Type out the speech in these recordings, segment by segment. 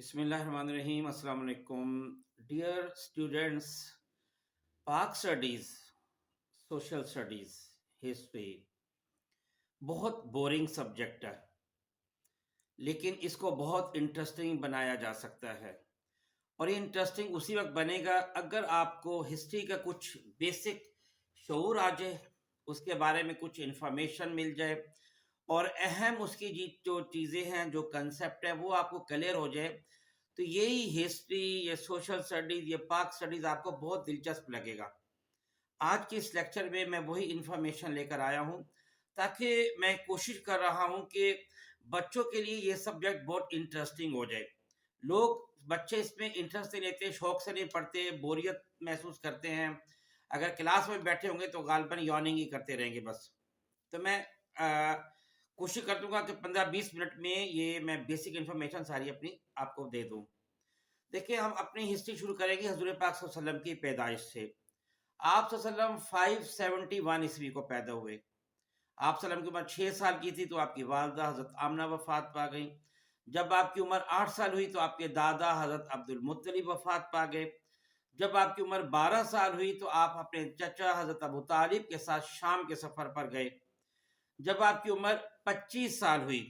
بسم اللہ الرحمن الرحیم۔ السلام علیکم ڈیئر اسٹوڈینٹس۔ پاک اسٹڈیز، سوشل اسٹڈیز، ہسٹری بہت بورنگ سبجیکٹ ہے، لیکن اس کو بہت انٹرسٹنگ بنایا جا سکتا ہے، اور یہ انٹرسٹنگ اسی وقت بنے گا اگر آپ کو ہسٹری کا کچھ بیسک شعور آ جائے، اس کے بارے میں کچھ انفارمیشن مل جائے، اور اہم اس کی جو چیزیں ہیں، جو کنسیپٹ ہے، وہ آپ کو کلیئر ہو جائے، تو یہی ہسٹری، یہ سوشل اسٹڈیز، یہ پاک اسٹڈیز آپ کو بہت دلچسپ لگے گا۔ آج کے اس لیکچر میں وہی انفارمیشن لے کر آیا ہوں، تاکہ میں کوشش کر رہا ہوں کہ بچوں کے لیے یہ سبجیکٹ بہت انٹرسٹنگ ہو جائے۔ بچے اس میں انٹرسٹ نہیں لیتے، شوق سے نہیں پڑھتے، بوریت محسوس کرتے ہیں۔ اگر کلاس میں بیٹھے ہوں گے تو غالباً یارننگ ہی کرتے رہیں گے بس۔ تو میں کوشش کر دوں گا کہ 15-20 منٹ میں یہ میں بیسک انفارمیشن ساری اپنی آپ کو دے دوں۔ دیکھیں، ہم اپنی ہسٹری شروع کریں گے حضور پاک صلی اللہ علیہ وسلم کی پیدائش سے۔ آپ صلی اللہ علیہ وسلم 571 عیسوی کو پیدا ہوئے۔ آپ صلی اللہ علیہ وسلم کی عمر 6 سال کی تھی تو آپ کی والدہ حضرت آمنہ وفات پا گئیں۔ جب آپ کی عمر 8 سال ہوئی تو آپ کے دادا حضرت عبد المطلب وفات پا گئے۔ جب آپ کی عمر 12 سال ہوئی تو آپ اپنے چچا حضرت ابو طالب کے ساتھ شام کے سفر پر گئے۔ جب آپ کی عمر 25 سال ہوئی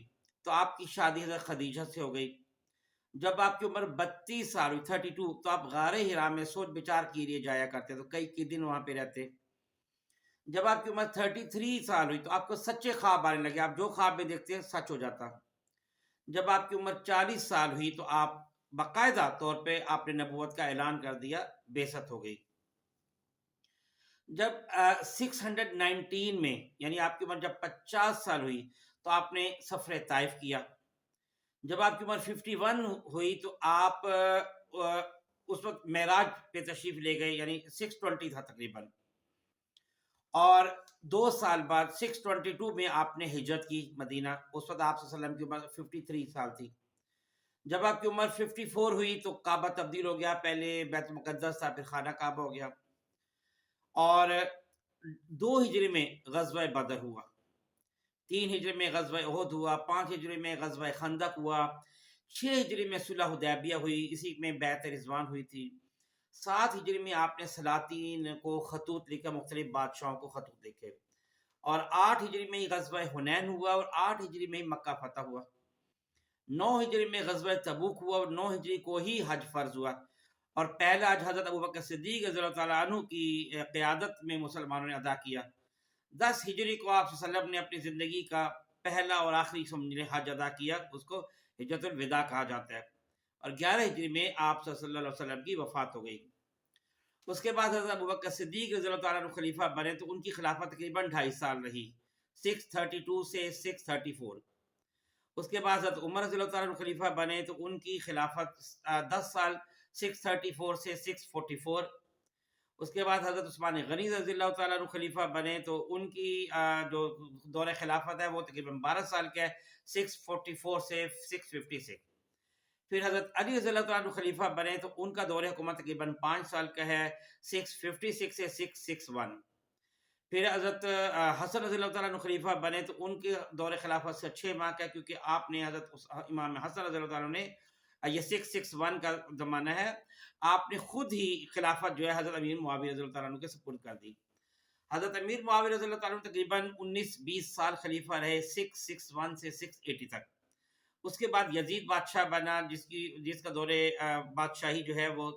تو آپ کی شادی حضرت خدیجہ سے ہو گئی۔ جب آپ کی عمر 32 سال ہوئی 32 تو آپ غار ہرا میں سوچ بچار کے لیے جایا کرتے، تو کئی دن وہاں پہ رہتے۔ جب آپ کی عمر 33 سال ہوئی تو آپ کو سچے خواب آنے لگے، آپ جو خواب میں دیکھتے ہیں سچ ہو جاتا۔ جب آپ کی عمر 40 سال ہوئی تو آپ باقاعدہ طور پہ آپ نے نبوت کا اعلان کر دیا، بعثت ہو گئی۔ جب 619 میں یعنی آپ کی عمر جب 50 سال ہوئی تو آپ نے سفر طائف کیا۔ جب آپ کی عمر 51 ہوئی تو آپ اس وقت معراج پہ تشریف لے گئے، یعنی 620 تھا تقریباً، اور 2 سال بعد 622 میں آپ نے ہجرت کی مدینہ۔ اس وقت آپ صلی اللہ علیہ وسلم کی عمر 53 سال تھی۔ جب آپ کی عمر 54 ہوئی تو کعبہ تبدیل ہو گیا، پہلے بیت المقدس تھا، پھر خانہ کعبہ ہو گیا۔ اور 2 ہجری میں غزوہ بدر ہوا، 3 ہجری میں غزوہ احد ہوا، 5 ہجری میں غزوہ خندق ہوا، 6 ہجری میں صلح حدیبیہ ہوئی، اسی میں بیعت رضوان ہوئی تھی۔ 7 ہجری میں آپ نے سلاطین کو خطوط لکھا، مختلف بادشاہوں کو خطوط لکھے، اور 8 ہجری میں غزوہ حنین ہوا، اور 8 ہجری میں مکہ فتح ہوا۔ 9 ہجری میں غزوہ تبوک ہوا، اور 9 ہجری کو ہی حج فرض ہوا، اور پہلا حج حضرت ابوبکر صدیق رضی اللہ تعالیٰ عنہ کی قیادت میں مسلمانوں نے ادا کیا۔ 10 ہجری کو آپ صلی اللہ علیہ وسلم نے اپنی زندگی کا پہلا اور آخری حج ادا کیا، اس کو حجۃ الوداع کہا جاتا ہے، اور 11 ہجری میں آپ صلی اللہ علیہ وسلم کی وفات ہو گئی۔ اس کے بعد حضرت ابوبکر صدیق رضی اللہ تعالیٰ عنہ خلیفہ بنے تو ان کی خلافت تقریباً 2.5 سال رہی، 632 سے 634۔ اس کے بعد حضرت عمر رضی اللہ تعالیٰ عنہ خلیفہ بنے تو ان کی خلافت 10 سال، 634 سے 644۔ اس کے بعد حضرت عثمان غنی رضی اللہ تعالیٰ عنہ خلیفہ بنے تو ان کی جو دور خلافت ہے وہ تقریباً 12 سال کا ہے، 644 سے 656۔ پھر حضرت علی رضی اللہ تعالیٰ عنہ خلیفہ بنے تو ان کا دور حکومت تقریباً 5 سال کا ہے، 656 سے 661۔ پھر حضرت حسن رضی اللہ تعالیٰ عنہ خلیفہ بنے تو ان کے دور خلافت سے 6 ماہ کا ہے، کیونکہ آپ نے حضرت امام حسن رضی اللہ تعالیٰ عنہ نے، یہ 661 کا زمانہ ہے، آپ نے خود ہی خلافت جو ہے حضرت امیر معاویہ رضی اللہ تعالیٰ عنہ کے سپرد کر دی۔ حضرت امیر معاویہ رضی اللہ تعالیٰ عنہ تقریباً 19-20 سال خلیفہ رہے، 661 سے 680 تک۔ اس کے بعد یزید بادشاہ بنا، جس کا دور بادشاہی جو ہے وہ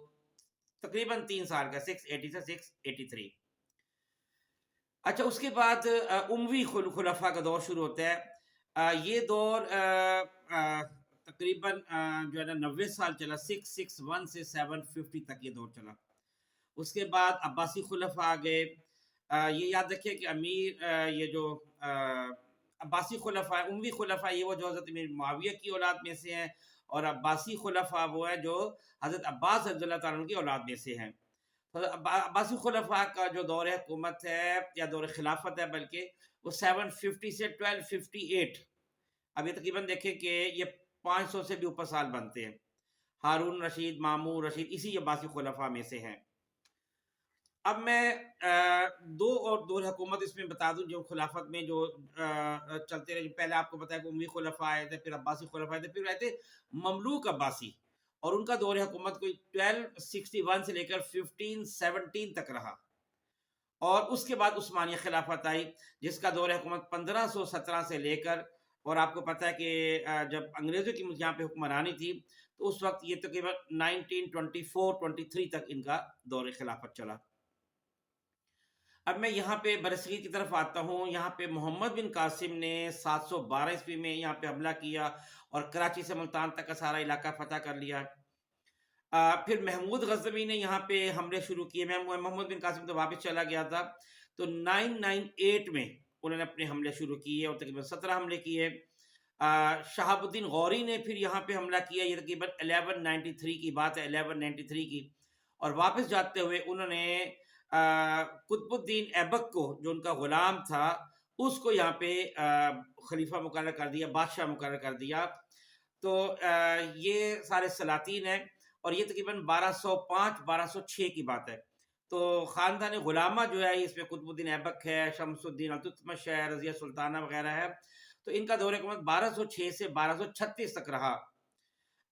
تقریباً 3 سال کا، 680 سے 683۔ اچھا، اس کے بعد اموی خلفاء کا دور شروع ہوتا ہے۔ یہ دور تقریباً جو ہے نا 90 سال چلا، 661 سے 750 تک یہ دور چلا۔ اس کے بعد عباسی خلفاء آ گئے۔ یہ یاد رکھیے کہ امیر یہ جو عباسی خلفاء، اموی خلفاء یہ وہ جو حضرت امیر معاویہ کی اولاد میں سے ہیں، اور عباسی خلفاء وہ ہیں جو حضرت عباس رضی اللہ تعالیٰ عنہ کی اولاد میں سے ہیں۔ عباسی خلفاء کا جو دور حکومت ہے یا دور خلافت ہے بلکہ، وہ 750 سے 1258۔ اب یہ تقریباً دیکھیں کہ یہ 500 سے بھی اوپر سال بنتے ہیں۔ ہارون رشید، مامون رشید اسی عباسی خلفاء میں سے ہیں۔ اب میں دو اور دور حکومت اس میں بتا دوں جو خلافت میں جو چلتے رہے۔ پہلے آپ کو پتا ہے کہ اموی خلفاء آئے تھے، پھر عباسی خلفاء آئے تھے، پھر آئے تھے مملوک عباسی۔ اور ان کا دور حکومت کوئی 1261 سے لے کر 1517 تک رہا، اور اس کے بعد عثمانیہ خلافت آئی جس کا دور حکومت 1517 سے لے کر، اور آپ کو پتہ ہے کہ جب انگریزوں کی یہاں پہ حکمرانی تھی تو اس وقت یہ تقریباً 1924-23 تک ان کا دور خلافت چلا۔ اب میں یہاں پہ برصغیر کی طرف آتا ہوں۔ یہاں پہ محمد بن قاسم نے 712 عیسوی میں یہاں پہ حملہ کیا اور کراچی سے ملتان تک کا سارا علاقہ فتح کر لیا۔ پھر محمود غزنوی نے یہاں پہ حملے شروع کیے۔ محمد بن قاسم تو واپس چلا گیا تھا، تو 998 میں انہوں نے اپنے حملے شروع کیے اور تقریباً 17 حملے کیے۔ شہاب الدین غوری نے پھر یہاں پہ حملہ کیا، یہ تقریباً 1193 کی بات ہے، 1193 کی، اور واپس جاتے ہوئے انہوں نے قطب الدین ایبک کو، جو ان کا غلام تھا، اس کو یہاں پہ خلیفہ مقرر کر دیا، بادشاہ مقرر کر دیا۔ تو یہ سارے سلاطین ہیں، اور یہ تقریباً 1205-1206 کی بات ہے۔ تو خاندان غلامہ جو ہے اس میں قطب الدین ایبک ہے، شمس الدین التتمش ہے، رضیہ سلطانہ وغیرہ ہے۔ تو ان کا دور حکومت 1206 سے 1236 تک رہا۔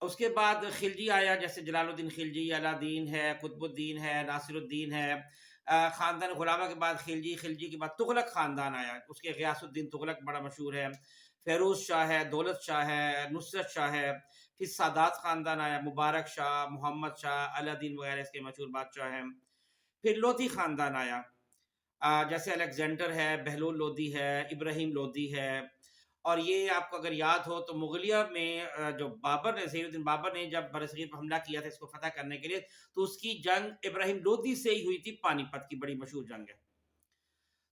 اس کے بعد خلجی آیا، جیسے جلال الدین خلجی، الادین ہے، قطب الدین ہے، ناصر الدین ہے۔ خاندان غلامہ کے بعد خلجی کے بعد تغلق خاندان آیا، اس کے غیاث الدین تغلق بڑا مشہور ہے، فیروز شاہ ہے، دولت شاہ ہے، نصرت شاہ ہے۔ پھر سادات خاندان آیا، مبارک شاہ، محمد شاہ، الادین وغیرہ اس کے مشہور بادشاہ ہیں۔ پھر لودھی خاندان آیا، جیسے الیگزینڈر ہے، بہلول لودھی ہے، ابراہیم لودھی ہے۔ اور یہ آپ کو اگر یاد ہو تو مغلیہ میں جو بابر نے، سید الدین بابر نے جب برصغیر پر حملہ کیا تھا اس کو فتح کرنے کے لیے، تو اس کی جنگ ابراہیم لودھی سے ہی ہوئی تھی، پانی پت کی بڑی مشہور جنگ ہے۔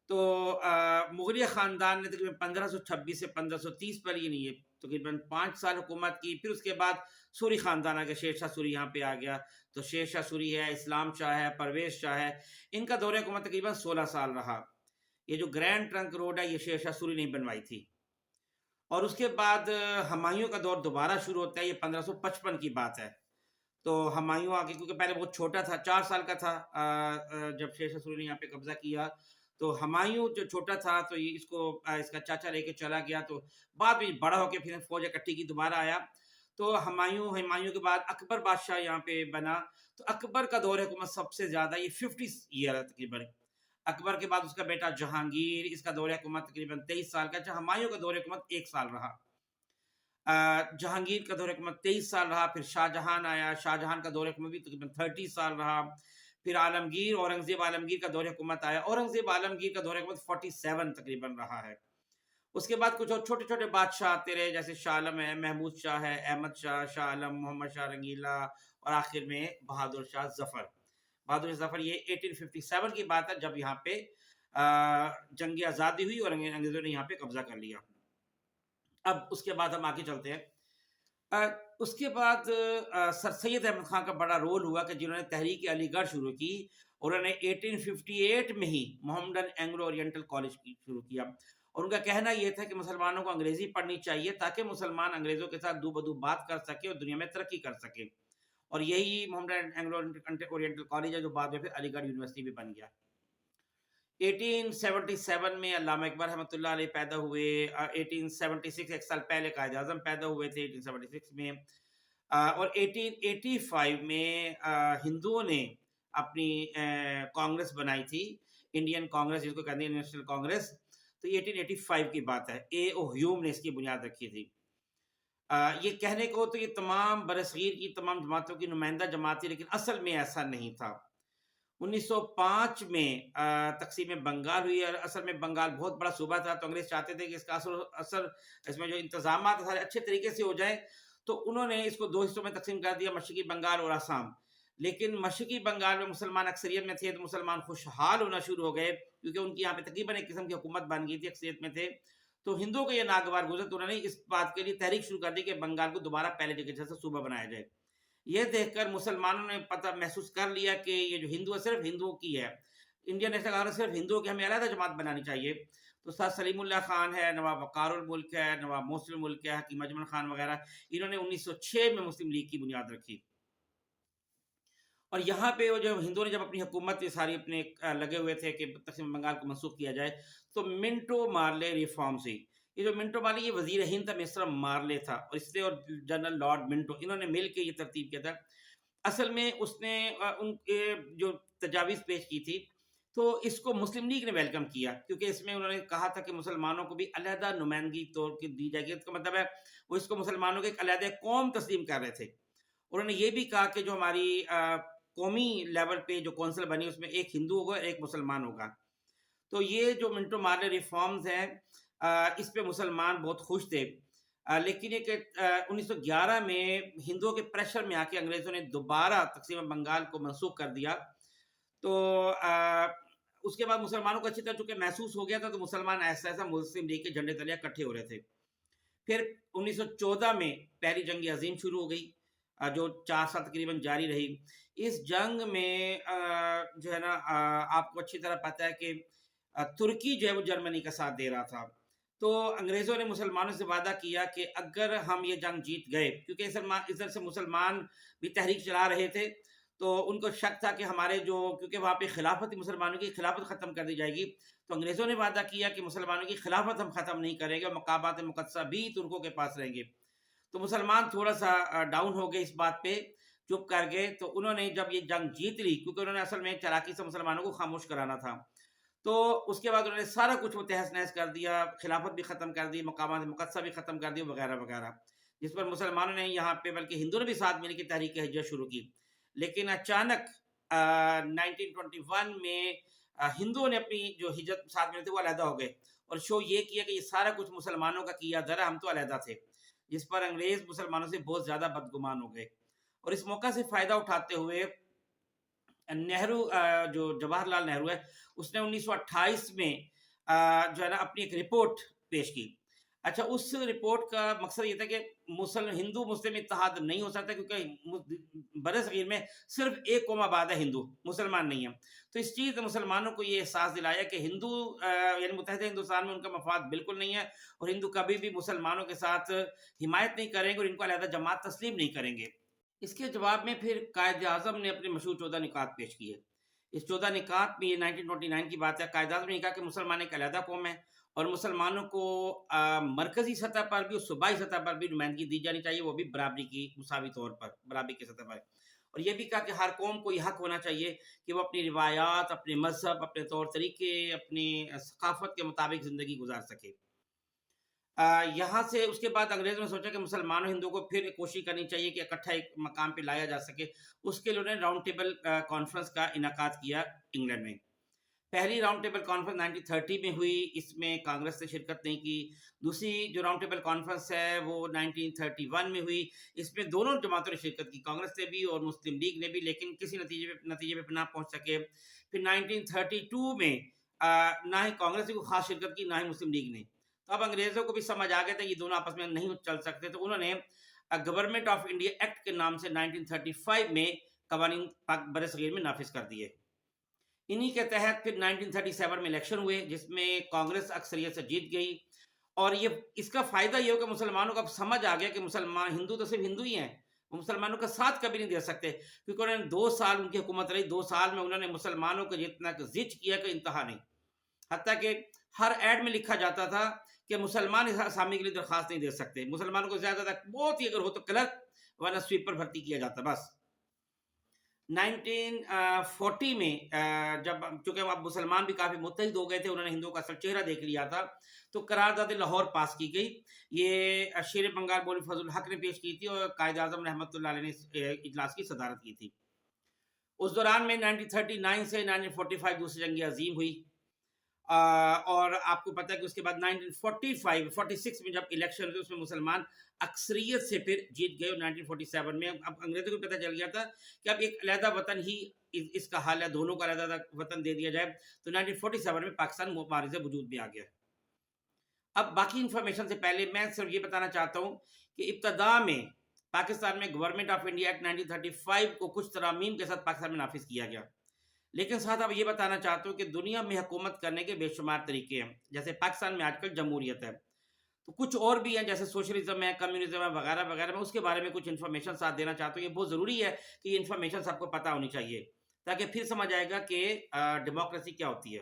تو مغلیہ خاندان نے تقریباً 1526 سے 1530 پر یہ نہیں ہے تقریباً 5 سال حکومت کی۔ پھر اس کے بعد سوری خاندان آ گیا، شیر شاہ سوری یہاں پہ آ گیا۔ تو شیر شاہ سوری ہے، اسلام شاہ ہے، پرویز شاہ ہے، ان کا دور حکومت تقریباً 16 سال رہا۔ یہ جو گرینڈ ٹرنک روڈ ہے یہ شیر شاہ سوری نے بنوائی تھی۔ اور اس کے بعد ہمایوں کا دور دوبارہ شروع ہوتا ہے، یہ 1555 کی بات ہے۔ تو ہمایوں آگے، کیونکہ پہلے بہت چھوٹا تھا، 4 سال کا تھا جب شیر شاہ سوری نے یہاں پہ قبضہ کیا، تو ہمایوں جو چھوٹا تھا تو یہ اس کا چاچا لے کے چلا گیا، تو بعد میں بڑا ہو کے پھر فوج اکٹھی کی دوبارہ آیا۔ تو ہمایوں کے بعد اکبر بادشاہ یہاں پہ بنا۔ تو اکبر کا دور حکومت سب سے زیادہ یہ 50 ایئر ہے تقریباً۔ اکبر کے بعد اس کا بیٹا جہانگیر، اس کا دور حکومت تقریباً 23 سال کا۔ ہمایوں کا دور حکومت 1 سال رہا۔ جہانگیر کا دور حکومت 23 سال رہا۔ پھر شاہ جہان آیا، شاہ جہان کا دور حکومت بھی تقریباً 30 سال رہا۔ پھر عالمگیر، اورنگزیب عالمگیر کا دور حکومت آیا، اورنگزیب عالمگیر کا دور حکومت 47 تقریباً رہا ہے۔ اس کے بعد کچھ اور چھوٹے چھوٹے بادشاہ آتے رہے، جیسے شاہ عالم ہے، محمود شاہ ہے، احمد شاہ، شاہ عالم، محمد شاہ رنگیلا، اور آخر میں بہادر شاہ ظفر۔ بہادر شاہ ظفر یہ 1857 کی بات ہے، جب یہاں پہ جنگ آزادی ہوئی اور انگریزوں نے یہاں پہ قبضہ کر لیا۔ اب اس کے بعد ہم آگے چلتے ہیں۔ اس کے بعد سر سید احمد خان کا بڑا رول ہوا، کہ جنہوں نے تحریک علی گڑھ شروع کی، انہوں نے 1858 میں ہی محمدن اینگلو اورینٹل کالج شروع کیا، اور ان کا کہنا یہ تھا کہ مسلمانوں کو انگریزی پڑھنی چاہیے تاکہ مسلمان انگریزوں کے ساتھ دو بدو بات کر سکے اور دنیا میں ترقی کر سکے۔ اور یہی محمدن اینگلو اورینٹل کالج ہے، جو بعد میں پھر علی گڑھ یونیورسٹی بھی بن گیا۔ 1877 میں علامہ اقبال رحمۃ اللہ علیہ پیدا ہوئے۔ 1876 ایک سال پہلے قائد اعظم پیدا ہوئے تھے 1876 میں۔ اور 1885 میں ہندوؤں نے اپنی کانگریس بنائی تھی، انڈین کانگریس جس کو کہتے ہیں نیشنل کانگریس۔ تو یہ 1885 کی بات ہے، اے او ہیوم نے اس کی بنیاد رکھی تھی۔ یہ کہنے کو تو یہ تمام برصغیر کی تمام جماعتوں کی نمائندہ جماعت تھی، لیکن اصل میں ایسا نہیں تھا۔ 1905 میں تقسیم بنگال ہوئی، اور اصل میں بنگال بہت بڑا صوبہ تھا، تو انگریز چاہتے تھے کہ اس کا اثر اس میں جو انتظامات سارے اچھے طریقے سے ہو جائیں، تو انہوں نے اس کو 2 حصوں میں تقسیم کر دیا، مشرقی بنگال اور آسام۔ لیکن مشرقی بنگال میں مسلمان اکثریت میں تھے، تو مسلمان خوشحال ہونا شروع ہو گئے، کیونکہ ان کی یہاں پہ تقریباً ایک قسم کی حکومت بن گئی تھی، اکثریت میں تھے۔ تو ہندوؤں کو یہ ناگوار گزرا، تو انہوں نے اس بات کے لیے تحریک شروع کر دی کہ بنگال کو دوبارہ پہلے جیسا صوبہ بنایا جائے۔ یہ دیکھ کر مسلمانوں نے پتہ محسوس کر لیا کہ یہ جو ہندو ہے صرف ہندوؤں کی ہے، انڈین نیشنل کانگریس صرف ہندوؤں کی، ہمیں علیحدہ جماعت بنانی چاہیے۔ تو سر سلیم اللہ خان ہے، نواب وقار الملک ہے، نواب محسن الملک ہے، حکیم اجمل خان وغیرہ، انہوں نے 1906 میں مسلم لیگ کی بنیاد رکھی۔ اور یہاں پہ وہ جو ہندوؤں نے جب اپنی حکومت ساری اپنے لگے ہوئے تھے کہ تقسیم بنگال کو منسوخ کیا جائے، تو منٹو مارلے ریفارمز ہوئی۔ یہ جو منٹو مارلے یہ وزیر ہند تھا مسٹر مارلے تھا، اور اس سے اور جنرل لارڈ منٹو انہوں نے مل کے یہ ترتیب کیا تھا۔ اصل میں اس نے ان کے جو تجاویز پیش کی تھی تو اس کو مسلم لیگ نے ویلکم کیا، کیونکہ اس میں انہوں نے کہا تھا کہ مسلمانوں کو بھی علیحدہ نمائندگی طور کی دی جائے گی۔ اس کا مطلب ہے وہ اس کو مسلمانوں کے ایک علیحدہ قوم تسلیم کر رہے تھے۔ انہوں نے یہ بھی کہا کہ جو ہماری قومی لیول پہ جو کونسل بنی اس میں ایک ہندو ہوگا ایک مسلمان ہوگا۔ تو یہ جو منٹو مارلے ریفارمز ہیں اس پہ مسلمان بہت خوش تھے، لیکن یہ کہ 1911 میں ہندوؤں کے پریشر میں آ کے انگریزوں نے دوبارہ تقسیم بنگال کو منسوخ کر دیا۔ تو اس کے بعد مسلمانوں کو اچھی طرح چونکہ محسوس ہو گیا تھا تو مسلمان ایسا ایسا مسلم لیگ کے جھنڈے تلے اکٹھے ہو رہے تھے۔ پھر 1914 میں پہلی جنگ عظیم شروع ہو گئی جو 4 سال تقریباً جاری رہی۔ اس جنگ میں جو ہے نا آپ کو اچھی طرح پتہ ہے کہ ترکی جو ہے وہ جرمنی کا ساتھ دے رہا تھا۔ تو انگریزوں نے مسلمانوں سے وعدہ کیا کہ اگر ہم یہ جنگ جیت گئے، کیونکہ ادھر سے مسلمان بھی تحریک چلا رہے تھے تو ان کو شک تھا کہ ہمارے جو کیونکہ وہاں پہ خلافت مسلمانوں کی خلافت ختم کر دی جائے گی، تو انگریزوں نے وعدہ کیا کہ مسلمانوں کی خلافت ہم ختم نہیں کریں گے اور مقامات مقدسہ بھی ترکوں کے پاس رہیں گے۔ تو مسلمان تھوڑا سا ڈاؤن ہو گئے اس بات پہ، چپ کر گئے۔ تو انہوں نے جب یہ جنگ جیت لی، کیونکہ انہوں نے اصل میں چالاکی سے مسلمانوں کو خاموش کرانا تھا، تو اس کے بعد انہوں نے سارا کچھ وہ تہس نہس کر دیا، خلافت بھی ختم کر دی، مقامات مقدسہ بھی ختم کر دی وغیرہ وغیرہ، جس پر مسلمانوں نے یہاں پہ بلکہ ہندوؤں نے بھی ساتھ مل کے تحریک ہجرت شروع کی۔ لیکن اچانک 1921 میں ہندوؤں نے اپنی جو ہجرت ساتھ ملے تھے وہ علیحدہ ہو گئے، اور شو یہ کیا کہ یہ سارا کچھ مسلمانوں کا کیا دھرا، ہم تو علیحدہ تھے، جس پر انگریز مسلمانوں سے بہت زیادہ بدگمان ہو گئے۔ اور اس موقع سے فائدہ اٹھاتے ہوئے نہرو جو جواہر لال نہرو ہے اس نے 1928 میں جو ہے نا اپنی ایک رپورٹ پیش کی۔ اچھا، اس رپورٹ کا مقصد یہ تھا کہ ہندو مسلم اتحاد نہیں ہو سکتا، کیونکہ برصغیر میں صرف ایک قوم آباد ہے، ہندو، مسلمان نہیں ہے۔ تو اس چیز نے مسلمانوں کو یہ احساس دلایا کہ ہندو یعنی متحدہ ہندوستان میں ان کا مفاد بالکل نہیں ہے، اور ہندو کبھی بھی مسلمانوں کے ساتھ حمایت نہیں کریں گے اور ان کو علیحدہ جماعت تسلیم نہیں کریں گے۔ اس کے جواب میں پھر قائد اعظم نے اپنے مشہور 14 نکات پیش کیے۔ اس 14 نکات میں یہ 1929 کی بات ہے، قائد اعظم نے کہا کہ مسلمان ایک علیحدہ قوم ہے اور مسلمانوں کو مرکزی سطح پر بھی اور صوبائی سطح پر بھی نمائندگی دی جانی چاہیے، وہ بھی برابری کی مساوی طور پر، برابری کی سطح پر۔ اور یہ بھی کہا کہ ہر قوم کو یہ حق ہونا چاہیے کہ وہ اپنی روایات، اپنے مذہب، اپنے طور طریقے، اپنی ثقافت کے مطابق زندگی گزار سکے۔ یہاں سے اس کے بعد انگریزوں نے سوچا کہ مسلمانوں ہندوؤں کو پھر کوشش کرنی چاہیے کہ اکٹھا ایک مقام پہ لایا جا سکے۔ اس کے لیے انہوں نے راؤنڈ ٹیبل کانفرنس کا انعقاد کیا انگلینڈ میں۔ پہلی راؤنڈ ٹیبل کانفرنس 1930 میں ہوئی، اس میں کانگریس نے شرکت نہیں کی۔ دوسری جو راؤنڈ ٹیبل کانفرنس ہے وہ 1931 میں ہوئی، اس میں دونوں جماعتوں نے شرکت کی، کانگریس نے بھی اور مسلم لیگ نے بھی، لیکن کسی نتیجے پہ نہ پہنچ سکے۔ پھر 1932 میں نہ ہی کانگریس نے کوئی خاص شرکت کی، نہ ہی مسلم لیگ نے۔ تو اب انگریزوں کو بھی سمجھ آ گیا تھا یہ دونوں آپس میں نہیں چل سکتے، تو انہوں نے گورنمنٹ آف انڈیا ایکٹ کے نام سے 1935 میں قوانین برصغیر میں نافذ کر دیے۔ انہی کے تحت پھر 1937 میں الیکشن ہوئے جس میں کانگریس اکثریت سے جیت گئی، اور یہ اس کا فائدہ یہ ہو کہ مسلمانوں کو اب سمجھ آ گیا کہ مسلمان ہندو تو صرف ہندو ہی ہیں، وہ مسلمانوں کا ساتھ کبھی نہیں دے سکتے، کیونکہ انہوں نے 2 سال ان کی حکومت رہی، 2 سال میں انہوں نے مسلمانوں کو جتنا زج کیا کہ انتہا نہیں، حتیٰ کہ ہر ایڈ میں لکھا جاتا تھا کہ مسلمان اس اسامی کے لیے درخواست نہیں دے سکتے، مسلمانوں کو زیادہ تر بہت ہی اگر ہو تو کلرک ورنہ سویپر بھرتی کیا جاتا بس۔ 1940 میں جب چونکہ اب مسلمان بھی کافی متحد ہو گئے تھے، انہوں نے ہندوؤں کا اصل چہرہ دیکھ لیا تھا، تو قرارداد لاہور پاس کی گئی۔ یہ شیر بنگال مولوی فضل الحق نے پیش کی تھی اور قائد اعظم رحمۃ اللہ علیہ نے اجلاس کی صدارت کی تھی۔ اس دوران میں 1939 سے 1945 دوسری جنگ عظیم ہوئی، اور آپ کو پتہ ہے کہ اس کے بعد 1946 میں جب الیکشن ہوئی اس میں مسلمان اکثریت سے پھر جیت گئے، اور 1947 میں اب انگریزوں کو پتہ چل گیا تھا کہ اب ایک علیحدہ وطن ہی اس کا حال ہے، دونوں کو علیحدہ وطن دے دیا جائے، تو 1947 میں پاکستان معارض وجود میں آ گیا۔ اب باقی انفارمیشن سے پہلے میں صرف یہ بتانا چاہتا ہوں کہ ابتدا میں پاکستان میں گورنمنٹ آف انڈیا ایکٹ 1935 کو کچھ ترامیم کے ساتھ پاکستان میں نافذ کیا گیا، لیکن ساتھ اب یہ بتانا چاہتا ہوں کہ دنیا میں حکومت کرنے کے بے شمار طریقے ہیں، جیسے پاکستان میں آج کل جمہوریت ہے، تو کچھ اور بھی ہیں جیسے سوشلزم ہے، کمیونزم ہے وغیرہ وغیرہ، میں اس کے بارے میں کچھ انفارمیشن ساتھ دینا چاہتا ہوں۔ یہ بہت ضروری ہے کہ یہ انفارمیشن سب کو پتہ ہونی چاہیے تاکہ پھر سمجھ آئے گا کہ ڈیموکریسی کیا ہوتی ہے۔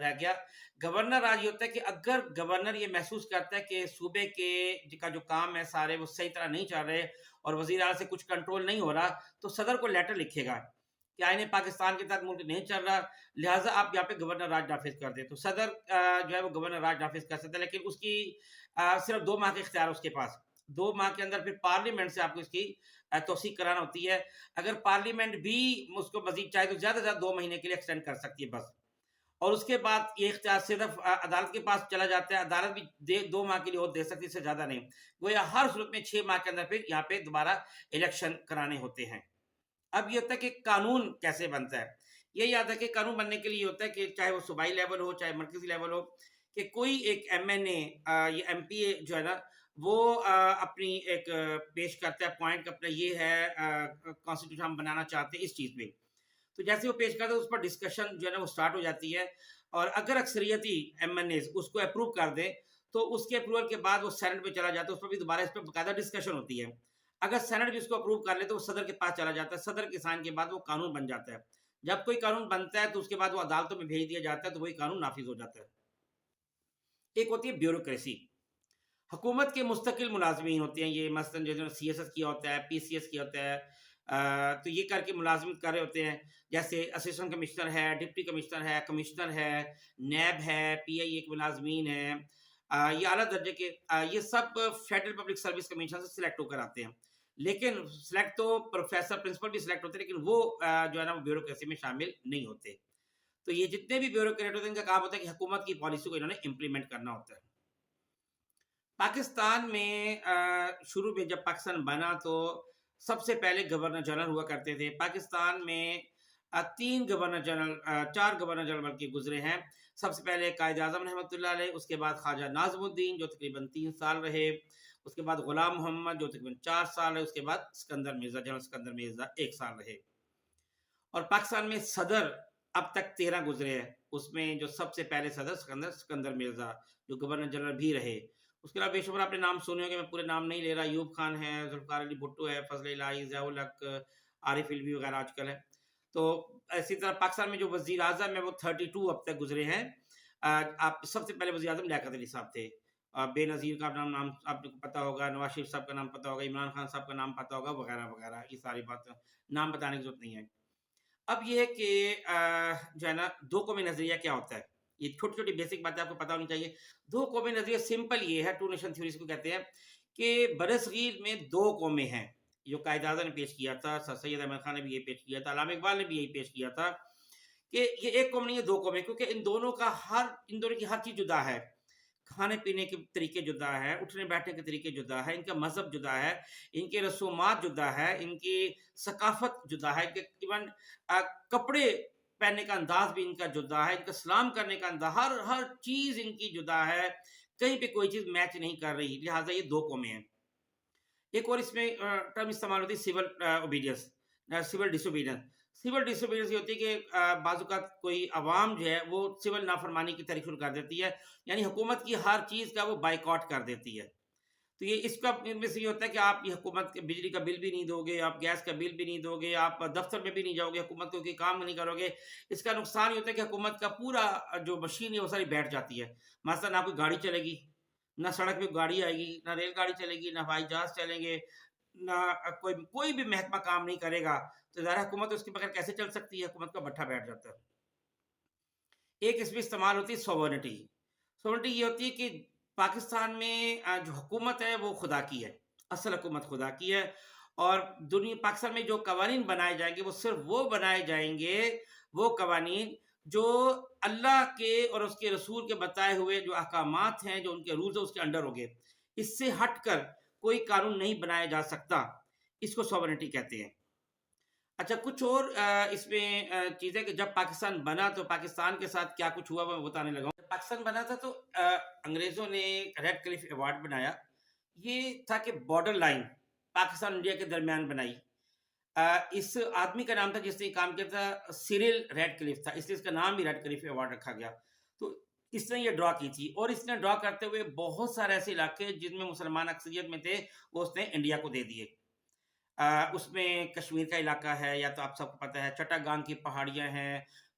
رہ گیا. گورنر راج یہ ہوتا ہے کہ اگر گورنر یہ محسوس کرتا ہے کہ صوبے کے کا جو کام ہے سارے وہ صحیح طرح نہیں چل رہے اور وزیر اعلیٰ سے کچھ کنٹرول نہیں ہو رہا, تو صدر کو لیٹر لکھے گا کہ آئین پاکستان کے تحت ملک نہیں چل رہا, لہٰذا آپ یہاں پہ گورنر راج نافذ کر دیں. تو صدر جو ہے وہ گورنر راج نافذ کر سکتا ہے, لیکن اس کی صرف 2 ماہ کے اختیار اس کے پاس. 2 ماہ کے اندر پھر پارلیمنٹ سے آپ کو اس کی توثیق کرانا ہوتی ہے. اگر پارلیمنٹ بھی اس کو مزید چاہے تو زیادہ سے زیادہ 2 مہینے کے لیے ایکسٹینڈ کر سکتی ہے بس, اور اس کے بعد یہ اختیار صرف عدالت کے پاس چلا جاتا ہے. عدالت بھی 2 ماہ کے لیے اور دے سکتی ہے, اس سے زیادہ نہیں. گویا ہر صورت میں 6 ماہ کے اندر پھر یہاں پہ دوبارہ الیکشن کرانے ہوتے ہیں. اب یہ ہوتا ہے کہ قانون کیسے بنتا ہے. یہ یاد ہے کہ قانون بننے کے لیے ہوتا ہے کہ چاہے وہ صوبائی لیول ہو چاہے مرکزی لیول ہو, کہ کوئی ایک ایم این اے یا ایم پی اے جو ہے نا وہ اپنی ایک پیش کرتا ہے پوائنٹ اپنا, یہ ہے کانسٹیٹیوشن ہم بنانا چاہتے ہیں اس چیز پہ. تو جیسے وہ پیش کرتا ہے اس پر ڈسکشن جو ہے نا وہ سٹارٹ ہو جاتی ہے, اور اگر اکثریتی ایم این ایز اس کو اپروو کر دیں تو اس کے اپروول کے بعد وہ سینٹ میں چلا جاتا ہے, اس پر بھی دوبارہ اس پہ باقاعدہ ڈسکشن ہوتی ہے. اگر سینٹ بھی اس کو اپروو کر لے تو وہ صدر کے پاس چلا جاتا ہے, صدر کے سائن کے بعد وہ قانون بن جاتا ہے. جب کوئی قانون بنتا ہے تو اس کے بعد وہ عدالتوں میں بھیج دیا جاتا ہے تو وہی قانون نافذ ہو جاتا ہے. ایک ہوتی ہے بیوروکریسی. حکومت کے مستقل ملازمین ہوتے ہیں, یہ مثلاً جو سی ایس ایس کیا ہوتا ہے, پی سی ایس کیا ہوتا ہے, تو یہ کر کے ملازمت کر رہے ہوتے ہیں. جیسے اسسٹنٹ کمشنر ہے, ڈپٹی کمشنر ہے, نیب ہے, پی آئی اے کے ملازمین ہیں, یہ اعلیٰ درجے کے, یہ سب فیڈرل پبلک سروس کمیشن سے سلیکٹ ہو کر آتے ہیں. لیکن سلیکٹ تو پروفیسر پرنسپل بھی سلیکٹ ہوتے ہیں, لیکن وہ جو ہے نا وہ بیوروکریسی میں شامل نہیں ہوتے. تو یہ جتنے بھی بیوروکریٹ ہوتے ہیں ان کا کام ہوتا ہے کہ حکومت کی پالیسی کو انہوں نے امپلیمنٹ کرنا ہوتا ہے. پاکستان میں شروع میں جب پاکستان بنا تو سب سے پہلے گورنر جنرل ہوا کرتے تھے. پاکستان میں 4 گورنر جنرل بلکہ گزرے ہیں. سب سے پہلے قائد اعظم رحمۃ اللہ علیہ, اس کے بعد خواجہ ناظم الدین جو تقریباً 3 سال رہے, اس کے بعد غلام محمد جو تقریباً 4 سال رہے, اس کے بعد جنرل سکندر مرزا 1 سال رہے. اور پاکستان میں صدر اب تک 13 گزرے ہیں. اس میں جو سب سے پہلے صدر سکندر مرزا جو گورنر جنرل بھی رہے. اس کے علاوہ بے شمار آپ نے نام سنے ہوں گے, میں پورے نام نہیں لے رہا. ایوب خان ہے, ذوالفقار علی بھٹو ہے, فضل الہی, ضیاء الحق, عارف علوی وغیرہ آج کل ہے. تو اسی طرح پاکستان میں جو وزیر اعظم ہے وہ 32 اب تک گزرے ہیں. آپ سب سے پہلے وزیر اعظم لیاقت علی صاحب تھے. بے نظیر کا نام آپ کو پتا ہوگا, نواز شریف صاحب کا نام پتا ہوگا, عمران خان صاحب کا نام پتا ہوگا, وغیرہ وغیرہ. یہ ساری بات نام بتانے کی ضرورت نہیں ہے. اب یہ ہے کہ جو ہے نا 2 قومی نظریہ کیا ہوتا ہے, یہ چھوٹی چھوٹی بیسک باتیں آپ کو پتا ہونی چاہیے. 2 قومی نظریہ سمپل یہ ہے, 2 نیشن تھیوری کو کہتے ہیں, کہ برصغیر میں 2 قومیں ہیں. جو قائد اعظم نے پیش کیا تھا, سر سید احمد خان نے بھی یہ پیش کیا تھا, علامہ اقبال نے بھی یہی پیش کیا تھا, کہ یہ ایک قوم نہیں ہے 2 قومیں, کیونکہ ان دونوں کی ہر چیز جدا ہے. کھانے پینے کے طریقے جدا ہے, اٹھنے بیٹھنے کے طریقے جدا ہے, ان کا مذہب جدا ہے, ان کے رسومات جدا ہے, ان کی ثقافت جدا ہے, ایون کپڑے پہننے کا انداز بھی ان کا جدا ہے, ان کا سلام کرنے کا انداز, ہر چیز ان کی جدا ہے, کہیں پہ کوئی چیز میچ نہیں کر رہی. لہٰذا یہ 2 قومیں ہیں. ایک اور اس میں ٹرم استعمال ہوتی ہے سول اوبیڈینس, سول ڈس اوبیڈینس. سول ڈس اوبیڈینس یہ ہوتی ہے کہ بعض اوقات کوئی عوام جو ہے وہ سول نافرمانی کی طریق شروع کر دیتی ہے, یعنی حکومت کی ہر چیز کا وہ بائیکاٹ کر دیتی ہے. تو یہ اس کا میں سے یہ ہوتا ہے کہ آپ یہ حکومت کے بجلی کا بل بھی نہیں دو گے, آپ گیس کا بل بھی نہیں دو گے, آپ دفتر میں بھی نہیں جاؤ گے, حکومت کو کوئی کام نہیں کرو گے. اس کا نقصان یہ ہوتا ہے کہ حکومت کا پورا جو مشین ہے وہ ساری بیٹھ جاتی ہے. مثلا آپ کی گاڑی چلے گی, نہ سڑک پہ گاڑی آئے گی, نہ ریل گاڑی چلے گی, نہ ہوائی جہاز چلیں گے, نہ کوئی بھی محکمہ کام نہیں کرے گا. تو ظاہر حکومت اس کے بغیر کیسے چل سکتی ہے, حکومت کا بٹھا بیٹھ جاتا ہے. ایک اس میں استعمال ہوتی ہے سوورنٹی. سوورنٹی یہ ہوتی ہے کہ پاکستان میں جو حکومت ہے وہ خدا کی ہے, اصل حکومت خدا کی ہے, اور پاکستان میں جو قوانین بنائے جائیں گے وہ صرف وہ بنائے جائیں گے, وہ قوانین جو اللہ کے اور اس کے رسول کے بتائے ہوئے جو احکامات ہیں, جو ان کے رولز ہیں, اس کے انڈر ہوگے. اس سے ہٹ کر کوئی قانون نہیں بنایا جا سکتا. اس کو سوورنٹی کہتے ہیں. اچھا, کچھ اور اس میں چیزیں کہ جب پاکستان بنا تو پاکستان کے ساتھ کیا کچھ ہوا میں بتانے لگا ہوں. جب پاکستان بنا تھا تو انگریزوں نے ریڈ کلف ایوارڈ بنایا. یہ تھا کہ بارڈر لائن پاکستان انڈیا کے درمیان بنائی. اس آدمی کا نام تھا جس نے کام کیا تھا, سیریل ریڈ کلف تھا, اس لیے اس کا نام بھی ریڈ کلف ایوارڈ رکھا گیا. تو اس نے یہ ڈرا کی تھی, اور اس نے ڈرا کرتے ہوئے بہت سارے ایسے علاقے جن میں مسلمان اکثریت میں تھے وہ اس نے انڈیا کو دے دیے. اس میں کشمیر کا علاقہ ہے, یا تو آپ سب کو پتہ ہے چٹاگانگ کی پہاڑیاں ہیں,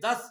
10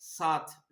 7